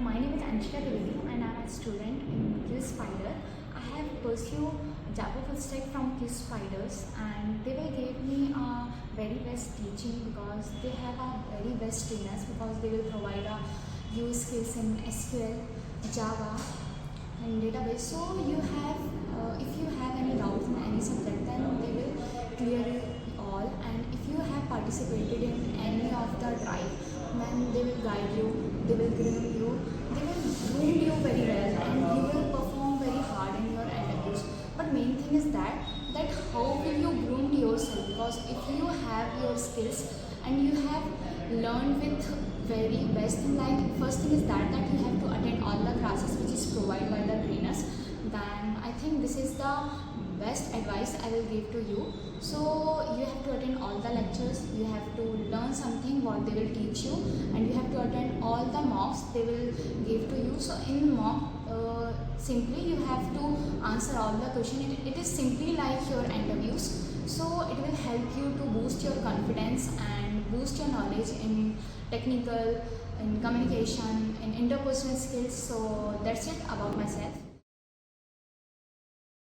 My name is and I'm a student in QSpiders. I have pursued Java full stack from QSpiders, and they will give me a very best teaching because they have a very best trainers, because they will provide a use case in SQL, Java, and database. So you have, if you have any doubts in any subject, then they will clear it all. And if you have participated in any of the drive, then they will guide you, they will groom you, they will groom you very well, and you will perform very hard in your interviews. But main thing is that how will you groom yourself? Because if you have your skills and you have learned with very best thing, like first thing is that you have to attend all the classes which is provided by the trainers, then I think this is the best advice I will give to you. So you have to attend all the lectures, you have to learn something what they will teach you, and you have to attend all the mocks they will give to you. So in mock, simply you have to answer all the questions. It is simply like your interviews. So it will help you to boost your confidence and boost your knowledge in technical, in communication, in interpersonal skills. So that's it about myself.